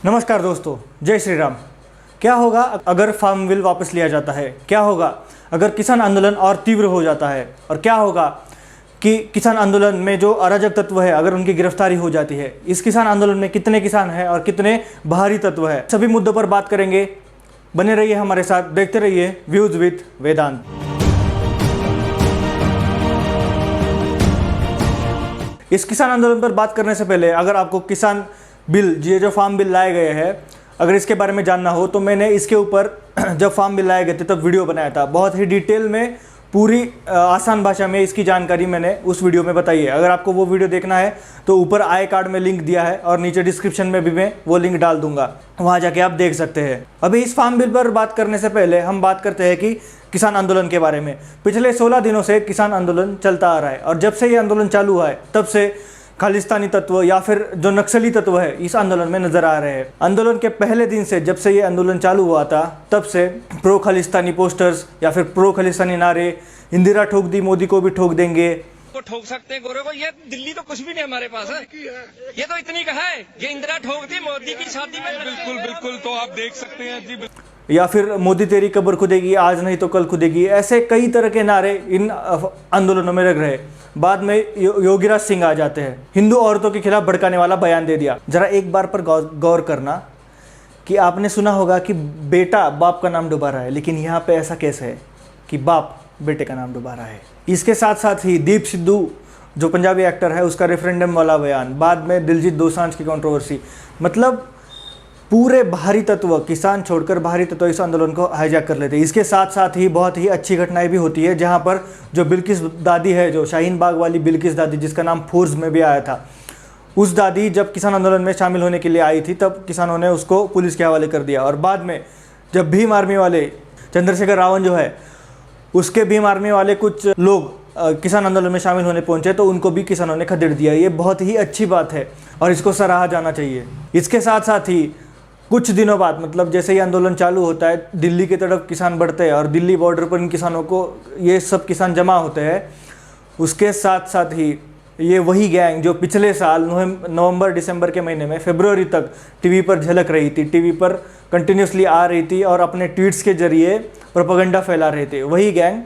नमस्कार दोस्तों, जय श्री राम। क्या होगा अगर फार्म बिल वापस लिया जाता है? क्या होगा अगर किसान आंदोलन और तीव्र हो जाता है? और क्या होगा कि किसान आंदोलन में जो अराजक तत्व है अगर उनकी गिरफ्तारी हो जाती है? इस किसान आंदोलन में कितने किसान हैं और कितने बाहरी तत्व है? सभी मुद्दों पर बात करेंगे। बने रहिए हमारे साथ, देखते रहिए व्यूज विद वेदांत। इस किसान आंदोलन पर बात करने से पहले अगर आपको किसान बिल, ये जो फार्म बिल लाए गए हैं, अगर इसके बारे में जानना हो तो मैंने इसके ऊपर जब फार्म बिल लाए गए थे तब वीडियो बनाया था। बहुत ही डिटेल में, पूरी आसान भाषा में इसकी जानकारी मैंने उस वीडियो में बताई है। अगर आपको वो वीडियो देखना है तो ऊपर आई कार्ड में लिंक दिया है और नीचे डिस्क्रिप्शन में भी मैं वो लिंक डाल दूंगा, वहाँ जाके आप देख सकते हैं। अभी इस फार्म बिल पर बात करने से पहले हम बात करते हैं कि किसान आंदोलन के बारे में। पिछले 16 दिनों से किसान आंदोलन चलता आ रहा है और जब से ये आंदोलन चालू हुआ है तब से खालिस्तानी तत्व या फिर जो नक्सली तत्व है इस आंदोलन में नजर आ रहे हैं। आंदोलन के पहले दिन से, जब से ये आंदोलन चालू हुआ था तब से प्रो खालिस्तानी पोस्टर्स या फिर प्रो खालिस्तानी नारे, इंदिरा ठोक दी मोदी को भी ठोक देंगे, को ठोक सकते हैं गोरे को। ये दिल्ली तो कुछ भी नहीं हमारे पास है, ये तो इतनी कहा है कि इंदिरा ठोक दी मोदी की शादी में। बिल्कुल बिल्कुल, तो आप देख सकते हैं जी। या फिर मोदी तेरी कब्र खुदेगी, आज नहीं तो कल खुदेगी। ऐसे कई तरह के नारे इन आंदोलनों में लग रहे। बाद में योगीराज सिंह आ जाते हैं, हिंदू औरतों के खिलाफ भड़काने वाला बयान दे दिया। जरा एक बार पर गौर करना कि आपने सुना होगा कि बेटा बाप का नाम डुबा रहा है, लेकिन यहाँ पे ऐसा कैसे है कि बाप बेटे का नाम डुबा रहा है? इसके साथ साथ ही दीप सिद्धू जो पंजाबी एक्टर है उसका रेफरेंडम वाला बयान, बाद में दिलजीत दोसांझ की कंट्रोवर्सी। मतलब पूरे बाहरी तत्व, किसान छोड़कर बाहरी तत्व इस आंदोलन को हाईजैक कर लेते हैं। इसके साथ साथ ही बहुत ही अच्छी घटनाएं भी होती है, जहां पर जो बिल्किस दादी है, जो शाहीन बाग वाली बिल्किस दादी जिसका नाम फोर्स में भी आया था, उस दादी जब किसान आंदोलन में शामिल होने के लिए आई थी तब किसानों ने उसको पुलिस के हवाले कर दिया। और बाद में जब भीम आर्मी वाले चंद्रशेखर रावण जो है उसके भीम आर्मी वाले कुछ लोग किसान आंदोलन में शामिल होने पहुंचे तो उनको भी किसानों ने खदेड़ दिया। ये बहुत ही अच्छी बात है और इसको सराहा जाना चाहिए। इसके साथ साथ ही कुछ दिनों बाद, मतलब जैसे ही आंदोलन चालू होता है, दिल्ली की तरफ किसान बढ़ते हैं और दिल्ली बॉर्डर पर इन किसानों को, ये सब किसान जमा होते हैं। उसके साथ साथ ही ये वही गैंग जो पिछले साल नवंबर दिसंबर के महीने में फरवरी तक टीवी पर झलक रही थी, टीवी पर कंटिन्यूसली आ रही थी और अपने ट्वीट्स के जरिए प्रोपेगेंडा फैला रहे थे, वही गैंग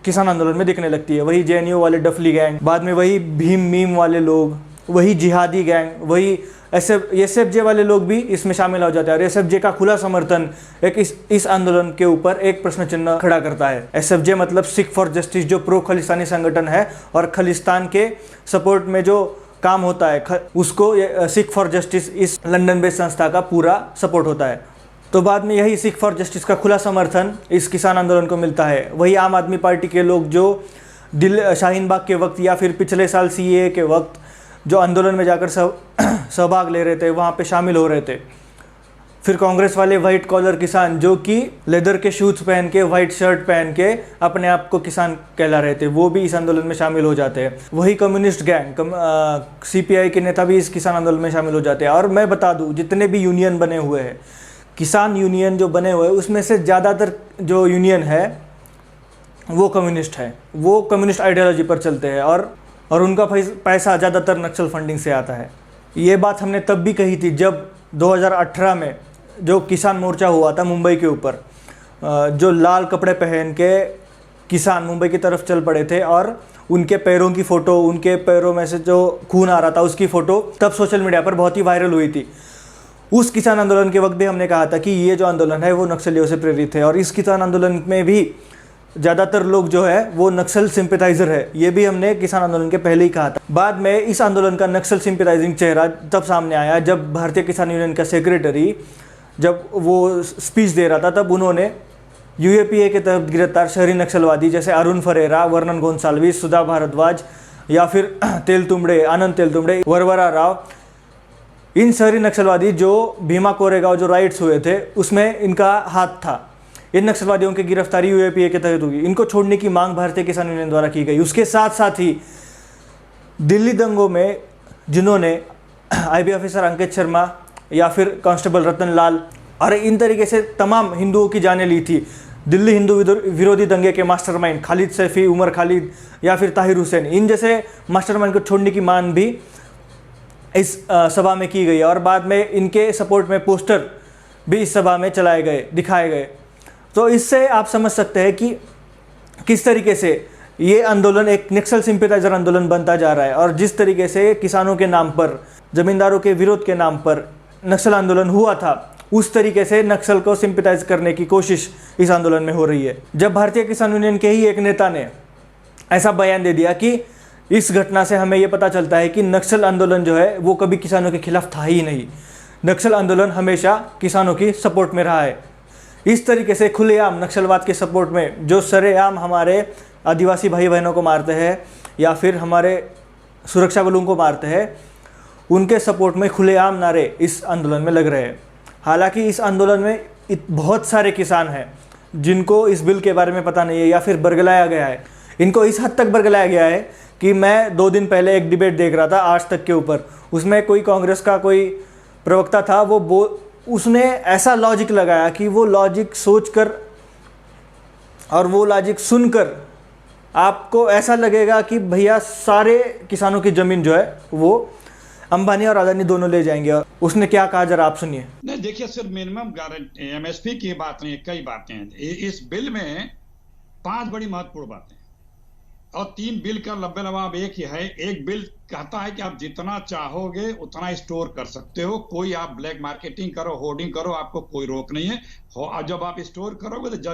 किसान आंदोलन में दिखने लगती है। वही जेएनयू वाले डफली गैंग, बाद में वही भीम मीम वाले लोग, वही जिहादी गैंग, वही एसएफजे वाले लोग भी इसमें शामिल हो जाते हैं। और एसएफजे का खुला समर्थन इस आंदोलन के ऊपर एक प्रश्न चिन्ह खड़ा करता है। एसएफजे मतलब सिख फॉर जस्टिस, जो प्रो खालिस्तानी संगठन है और खालिस्तान के सपोर्ट में जो काम होता है उसको सिख फॉर जस्टिस, इस लंदन बेस्ड संस्था का पूरा सपोर्ट होता है। तो बाद में यही सिख फॉर जस्टिस का खुला समर्थन इस किसान आंदोलन को मिलता है। वही आम आदमी पार्टी के लोग जो शाहीन बाग के वक्त या फिर पिछले साल सीएए के वक्त जो आंदोलन में जाकर सहभाग ले रहे थे, वहाँ पे शामिल हो रहे थे। फिर कांग्रेस वाले वाइट कॉलर किसान जो कि लेदर के शूज पहन के, वाइट शर्ट पहन के अपने आप को किसान कहला रहे थे, वो भी इस आंदोलन में शामिल हो जाते हैं। वही कम्युनिस्ट गैंग, सीपीआई के नेता भी इस किसान आंदोलन में शामिल हो जाते हैं। और मैं बता दूँ, जितने भी यूनियन बने हुए हैं, किसान यूनियन जो बने हुए हैं, उसमें से ज़्यादातर जो यूनियन है वो कम्युनिस्ट है, वो कम्युनिस्ट आइडियोलॉजी पर चलते हैं और उनका पैसा ज़्यादातर नक्सल फंडिंग से आता है। ये बात हमने तब भी कही थी जब 2018 में जो किसान मोर्चा हुआ था मुंबई के ऊपर, जो लाल कपड़े पहन के किसान मुंबई की तरफ चल पड़े थे और उनके पैरों की फ़ोटो, उनके पैरों में से जो खून आ रहा था उसकी फ़ोटो तब सोशल मीडिया पर बहुत ही वायरल हुई थी। उस किसान आंदोलन के वक्त भी हमने कहा था कि ये जो आंदोलन है वो नक्सलियों से प्रेरित है और इस किसान आंदोलन में भी ज़्यादातर लोग जो है वो नक्सल सिंपैथाइजर है। ये भी हमने किसान आंदोलन के पहले ही कहा था। बाद में इस आंदोलन का नक्सल सिंपैथाइजिंग चेहरा तब सामने आया जब भारतीय किसान यूनियन का सेक्रेटरी जब वो स्पीच दे रहा था, तब उन्होंने यूएपीए के तहत गिरफ्तार शहरी नक्सलवादी जैसे अरुण फरेरा, वर्नन गोंसाल्विस, सुधा भारद्वाज या फिर आनंद तेलतुंबड़े, वरवरा राव, इन शहरी नक्सलवादी जो भीमा कोरेगांव जो राइट्स हुए थे उसमें इनका हाथ था। इन नक्सलवादियों की गिरफ्तारी यूएपीए के तहत होगी। इनको छोड़ने की मांग भारतीय किसान यूनियन द्वारा की गई। उसके साथ साथ ही दिल्ली दंगों में जिन्होंने आईबी ऑफिसर अंकित शर्मा या फिर कांस्टेबल रतन लाल और इन तरीके से तमाम हिंदुओं की जानें ली थी, दिल्ली हिंदू विरोधी दंगे के मास्टरमाइंड खालिद सैफी, उमर खालिद या फिर ताहिर हुसैन, इन जैसे मास्टरमाइंड को छोड़ने की मांग भी इस सभा में की गई और बाद में इनके सपोर्ट में पोस्टर भी इस सभा में चलाए गए, दिखाए गए। तो इससे आप समझ सकते हैं कि किस तरीके से ये आंदोलन एक नक्सल सिंपैथाइजर आंदोलन बनता जा रहा है और जिस तरीके से किसानों के नाम पर, जमींदारों के विरोध के नाम पर नक्सल आंदोलन हुआ था, उस तरीके से नक्सल को सिंपैथाइज करने की कोशिश इस आंदोलन में हो रही है। जब भारतीय किसान यूनियन के ही एक नेता ने ऐसा बयान दे दिया कि इस घटना से हमें यह पता चलता है कि नक्सल आंदोलन जो है वो कभी किसानों के खिलाफ था ही नहीं, नक्सल आंदोलन हमेशा किसानों की सपोर्ट में रहा है। इस तरीके से खुलेआम नक्सलवाद के सपोर्ट में जो सरेआम हमारे आदिवासी भाई बहनों को मारते हैं या फिर हमारे सुरक्षा बलों को मारते हैं, उनके सपोर्ट में खुलेआम नारे इस आंदोलन में लग रहे हैं। हालांकि इस आंदोलन में बहुत सारे किसान हैं जिनको इस बिल के बारे में पता नहीं है या फिर बरगलाया गया है। इनको इस हद तक बरगलाया गया है कि मैं 2 दिन पहले एक डिबेट देख रहा था आज तक के ऊपर, उसमें कोई कांग्रेस का कोई प्रवक्ता था, उसने ऐसा लॉजिक लगाया कि वो लॉजिक सोचकर और वो लॉजिक सुनकर आपको ऐसा लगेगा कि भैया सारे किसानों की ज़मीन जो है वो अंबानी और अदानी दोनों ले जाएंगे। और उसने क्या कहा जरा आप सुनिए। नहीं, देखिए, सिर्फ मिनिमम गारंटी एमएसपी की बात नहीं है, कई बातें हैं इस बिल में। 5 बड़ी महत्वपूर्ण बातें और 3 बिल का लंबे लबाब एक ही है। एक बिल कहता है कि आप जितना चाहोगे उतना स्टोर कर सकते हो, कोई आप ब्लैक मार्केटिंग करो, होर्डिंग करो, आपको कोई रोक नहीं है। और जब आप स्टोर करोगे तो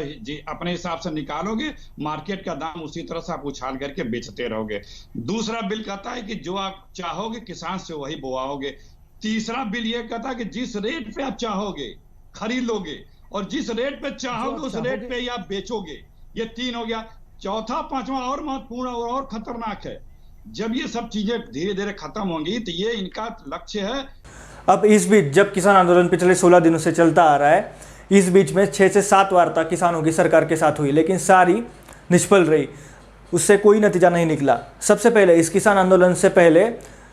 अपने हिसाब से निकालोगे, मार्केट का दाम उसी तरह से आप उछाल करके बेचते रहोगे। दूसरा बिल कहता है कि जो आप चाहोगे किसान से वही बोवाओगे। तीसरा बिल ये कहता है कि जिस रेट पे आप चाहोगे खरीद लोगे और जिस रेट पे चाहोगे उस रेट पे ही आप बेचोगे। ये 3 हो गया। चौथा, पांचवा और महत्वपूर्ण और खतरनाक है, जब ये सब चीजें धीरे धीरे खत्म होंगी तो ये इनका लक्ष्य है। अब इस बीच जब किसान आंदोलन पिछले 16 दिनों से चलता आ रहा है, इस बीच में 6 से 7 वार्ता किसानों की सरकार के साथ हुई, लेकिन सारी निष्फल रही, उससे कोई नतीजा नहीं निकला। सबसे पहले इस किसान आंदोलन से पहले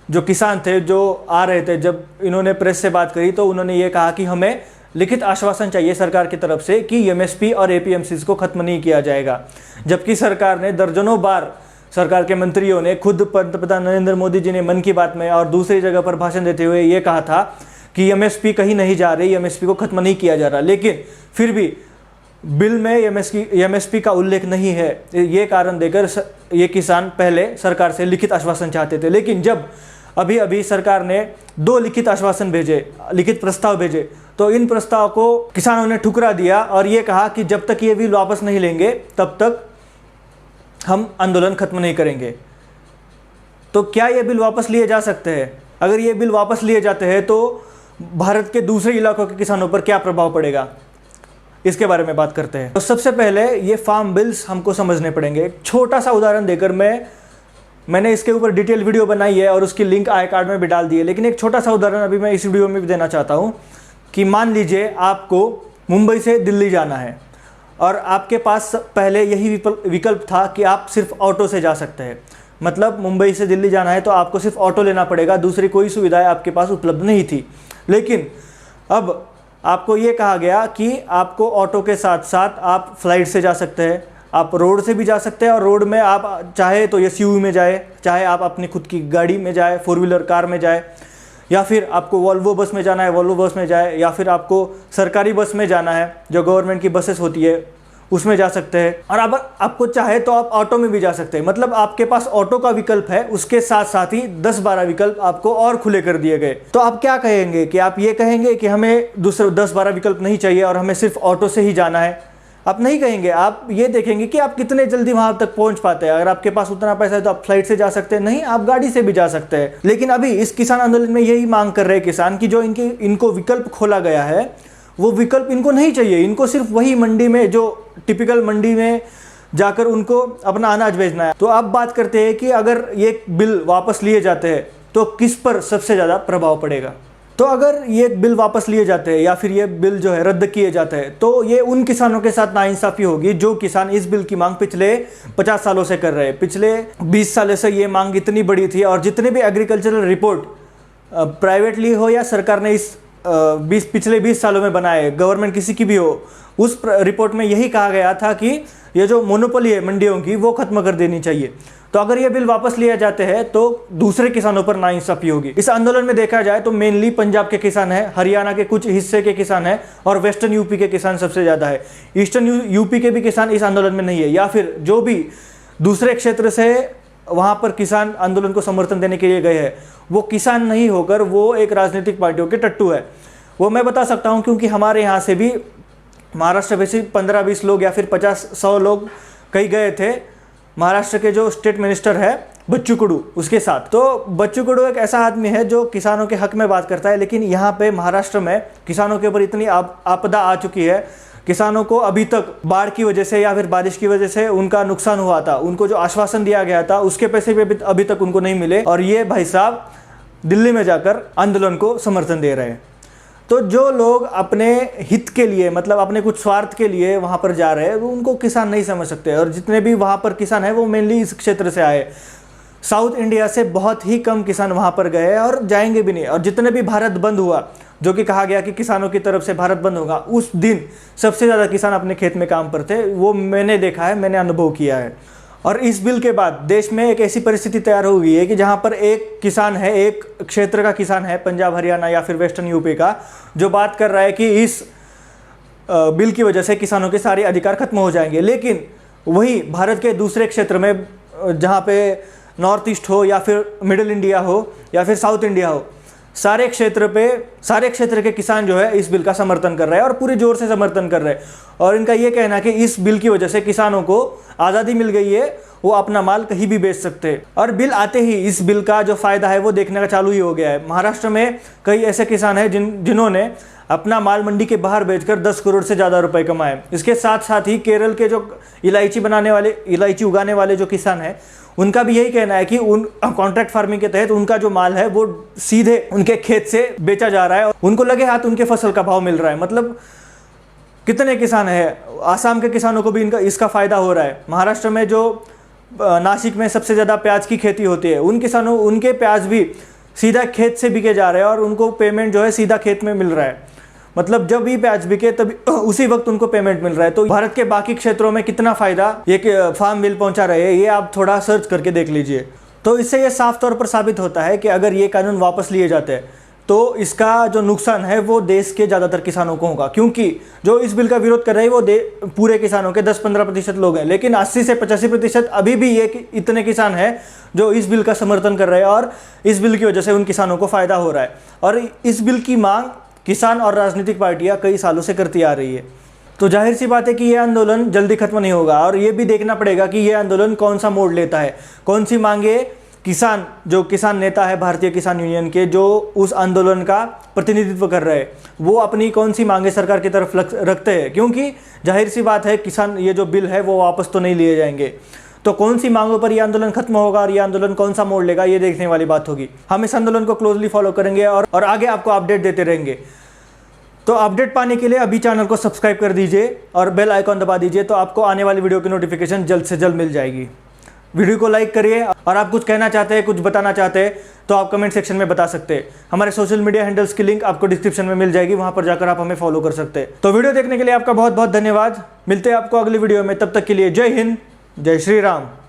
जो किसान थे जो आ रहे थे, जब इन्होंने प्रेस से बात करी तो उन्होंने ये कहा कि हमें लिखित आश्वासन चाहिए सरकार की तरफ से कि एमएसपी और एपीएमसीज को खत्म नहीं किया जाएगा। जबकि सरकार ने दर्जनों बार, सरकार के मंत्रियों ने, खुद पंतप्रधान नरेंद्र मोदी जी ने मन की बात में और दूसरी जगह पर भाषण देते हुए ये कहा था कि एमएसपी कहीं नहीं जा रही, एमएसपी को खत्म नहीं किया जा रहा। लेकिन फिर भी बिल में एमएसपी का उल्लेख नहीं है। ये कारण देकर ये किसान पहले सरकार से लिखित आश्वासन चाहते थे, लेकिन जब अभी सरकार ने 2 लिखित आश्वासन भेजे, लिखित प्रस्ताव भेजे, तो इन प्रस्ताव को किसानों ने ठुकरा दिया और ये कहा कि जब तक ये बिल वापस नहीं लेंगे तब तक हम आंदोलन खत्म नहीं करेंगे। तो क्या ये बिल वापस लिए जा सकते हैं? अगर ये बिल वापस लिए जाते हैं तो भारत के दूसरे इलाकों के किसानों पर क्या प्रभाव पड़ेगा, इसके बारे में बात करते हैं। तो सबसे पहले ये फार्म बिल्स हमको समझने पड़ेंगे। एक छोटा सा उदाहरण देकर मैंने इसके ऊपर डिटेल वीडियो बनाई है और उसकी लिंक आई कार्ड में भी डाल दी है, लेकिन एक छोटा सा उदाहरण अभी मैं इस वीडियो में भी देना चाहता हूँ कि मान लीजिए आपको मुंबई से दिल्ली जाना है और आपके पास पहले यही विकल्प था कि आप सिर्फ ऑटो से जा सकते हैं। मतलब मुंबई से दिल्ली जाना है तो आपको सिर्फ ऑटो लेना पड़ेगा, दूसरी कोई सुविधाएं आपके पास उपलब्ध नहीं थी। लेकिन अब आपको ये कहा गया कि आपको ऑटो के साथ साथ आप फ्लाइट से जा सकते हैं, आप रोड से भी जा सकते हैं और रोड में आप चाहे तो एसयूवी में जाए, चाहे आप अपनी खुद की गाड़ी में जाए, 4 व्हीलर कार में जाए, या फिर आपको वॉल्वो बस में जाना है वॉल्वो बस में जाए, या फिर आपको सरकारी बस में जाना है जो गवर्नमेंट की बसेस होती है उसमें जा सकते हैं, और अब आपको चाहे तो आप ऑटो में भी जा सकते हैं। मतलब आपके पास ऑटो का विकल्प है, उसके साथ साथ ही 10-12 विकल्प आपको और खुले कर दिए गए। तो आप क्या कहेंगे कि आप ये कहेंगे कि हमें दूसरे 10-12 विकल्प नहीं चाहिए और हमें सिर्फ ऑटो से ही जाना है? आप नहीं कहेंगे, आप ये देखेंगे कि आप कितने जल्दी वहां तक पहुंच पाते हैं। अगर आपके पास उतना पैसा है तो आप फ्लाइट से जा सकते हैं, नहीं आप गाड़ी से भी जा सकते हैं। लेकिन अभी इस किसान आंदोलन में यही मांग कर रहे हैं किसान की जो इनको विकल्प खोला गया है वो विकल्प इनको नहीं चाहिए। इनको सिर्फ वही मंडी में, जो टिपिकल मंडी में जाकर उनको अपना अनाज बेचना है। तो अब बात करते हैं कि अगर ये बिल वापस लिए जाते हैं तो किस पर सबसे ज़्यादा प्रभाव पड़ेगा। तो अगर ये बिल वापस लिए जाते हैं या फिर ये बिल जो है रद्द किए जाते हैं तो ये उन किसानों के साथ नाइंसाफ़ी होगी जो किसान इस बिल की मांग पिछले 50 सालों से कर रहे हैं। पिछले 20 सालों से ये मांग इतनी बड़ी थी और जितने भी एग्रीकल्चरल रिपोर्ट प्राइवेटली हो या सरकार ने इस पिछले 20 सालों में बना है, गवर्नमेंट किसी की भी हो, उस रिपोर्ट में यही कहा गया था कि ये जो मोनोपोली है मंडियों की वो खत्म कर देनी चाहिए। तो अगर ये बिल वापस लिए जाते हैं तो दूसरे किसानों पर नाइंसाफी होगी। इस आंदोलन में देखा जाए तो मेनली पंजाब के किसान हैं, हरियाणा के कुछ हिस्से के किसान हैं और वेस्टर्न यूपी के किसान सबसे ज़्यादा है। ईस्टर्न यूपी के भी किसान इस आंदोलन में नहीं है, या फिर जो भी दूसरे क्षेत्र से वहाँ पर किसान आंदोलन को समर्थन देने के लिए गए हैं, वो किसान नहीं होकर वो एक राजनीतिक पार्टियों के टट्टू है। वो मैं बता सकता हूँ क्योंकि हमारे यहाँ से भी महाराष्ट्र में से 15-20 लोग या फिर 50-100 लोग कहीं गए थे महाराष्ट्र के जो स्टेट मिनिस्टर है बच्चू कडू उसके साथ। तो बच्चू कडू एक ऐसा आदमी है जो किसानों के हक में बात करता है, लेकिन यहाँ पे महाराष्ट्र में किसानों के ऊपर इतनी आपदा आ चुकी है, किसानों को अभी तक बाढ़ की वजह से या फिर बारिश की वजह से उनका नुकसान हुआ था, उनको जो आश्वासन दिया गया था उसके पैसे भी अभी तक उनको नहीं मिले, और ये भाई साहब दिल्ली में जाकर आंदोलन को समर्थन दे रहे हैं। तो जो लोग अपने हित के लिए, मतलब अपने कुछ स्वार्थ के लिए वहाँ पर जा रहे हैं, वो उनको किसान नहीं समझ सकते। और जितने भी वहाँ पर किसान हैं वो मेनली इस क्षेत्र से आए, साउथ इंडिया से बहुत ही कम किसान वहाँ पर गए और जाएंगे भी नहीं। और जितने भी भारत बंद हुआ, जो कि कहा गया कि किसानों की तरफ से भारत बंद होगा, उस दिन सबसे ज़्यादा किसान अपने खेत में काम पर थे। वो मैंने देखा है, मैंने अनुभव किया है। और इस बिल के बाद देश में एक ऐसी परिस्थिति तैयार हो गई है कि जहाँ पर एक किसान है, एक क्षेत्र का किसान है, पंजाब हरियाणा या फिर वेस्टर्न यूपी का, जो बात कर रहा है कि इस बिल की वजह से किसानों के सारे अधिकार खत्म हो जाएंगे। लेकिन वही भारत के दूसरे क्षेत्र में, जहाँ पे नॉर्थ ईस्ट हो या फिर मिडिल इंडिया हो या फिर साउथ इंडिया हो, सारे क्षेत्र के किसान जो है इस बिल का समर्थन कर रहे हैं और पूरे जोर से समर्थन कर रहे हैं। और इनका ये कहना है कि इस बिल की वजह से किसानों को आज़ादी मिल गई है, वो अपना माल कहीं भी बेच सकते हैं। और बिल आते ही इस बिल का जो फ़ायदा है वो देखने का चालू ही हो गया है। महाराष्ट्र में कई ऐसे किसान हैं जिन्होंने अपना माल मंडी के बाहर बेचकर 10 करोड़ से ज़्यादा रुपए कमाए। इसके साथ साथ ही केरल के जो इलायची उगाने वाले जो किसान हैं, उनका भी यही कहना है कि उन कॉन्ट्रैक्ट फार्मिंग के तहत उनका जो माल है वो सीधे उनके खेत से बेचा जा रहा है और उनको लगे हाथ उनके फसल का भाव मिल रहा है। मतलब कितने किसान हैं, आसाम के किसानों को भी इसका फ़ायदा हो रहा है। महाराष्ट्र में जो नासिक में सबसे ज़्यादा प्याज की खेती होती है, उन किसानों उनके प्याज भी सीधा खेत से बिके जा रहे हैं और उनको पेमेंट जो है सीधा खेत में मिल रहा है। मतलब जब भी प्याज बिके तभी उसी वक्त उनको पेमेंट मिल रहा है। तो भारत के बाकी क्षेत्रों में कितना फ़ायदा ये फार्म बिल पहुंचा रहे हैं, ये आप थोड़ा सर्च करके देख लीजिए। तो इससे ये साफ तौर पर साबित होता है कि अगर ये कानून वापस लिए जाते हैं तो इसका जो नुकसान है वो देश के ज़्यादातर किसानों को होगा, क्योंकि जो इस बिल का विरोध कर रहे हैं वो पूरे किसानों के 10-15% लोग हैं, लेकिन 80 से 85% अभी भी ये इतने किसान हैं जो इस बिल का समर्थन कर रहे हैं और इस बिल की वजह से उन किसानों को फ़ायदा हो रहा है। और इस बिल की मांग किसान और राजनीतिक पार्टियां कई सालों से करती आ रही है। तो जाहिर सी बात है कि ये आंदोलन जल्दी खत्म नहीं होगा और ये भी देखना पड़ेगा कि ये आंदोलन कौन सा मोड़ लेता है, कौन सी मांगे किसान नेता है भारतीय किसान यूनियन के, जो उस आंदोलन का प्रतिनिधित्व कर रहे हैं, वो अपनी कौन सी मांगे सरकार की तरफ रखते हैं। क्योंकि जाहिर सी बात है किसान ये जो बिल है वो वापस तो नहीं लिए जाएंगे। तो कौन सी मांगों पर यह आंदोलन खत्म होगा और ये आंदोलन कौन सा मोड़ लेगा, ये देखने वाली बात होगी। हम इस आंदोलन को क्लोजली फॉलो करेंगे और आगे आपको अपडेट देते रहेंगे। तो अपडेट पाने के लिए अभी चैनल को सब्सक्राइब कर दीजिए और बेल आइकॉन दबा दीजिए, तो आपको आने वाली वीडियो की नोटिफिकेशन जल्द से जल्द मिल जाएगी। वीडियो को लाइक करिए और आप कुछ कहना चाहते हैं, कुछ बताना चाहते हैं तो आप कमेंट सेक्शन में बता सकते हैं। हमारे सोशल मीडिया हैंडल्स की लिंक आपको डिस्क्रिप्शन में मिल जाएगी, वहां पर जाकर आप हमें फॉलो कर सकते हैं। तो वीडियो देखने के लिए आपका बहुत बहुत धन्यवाद। मिलते हैं आपको अगली वीडियो में, तब तक के लिए जय हिंद, जय श्री राम।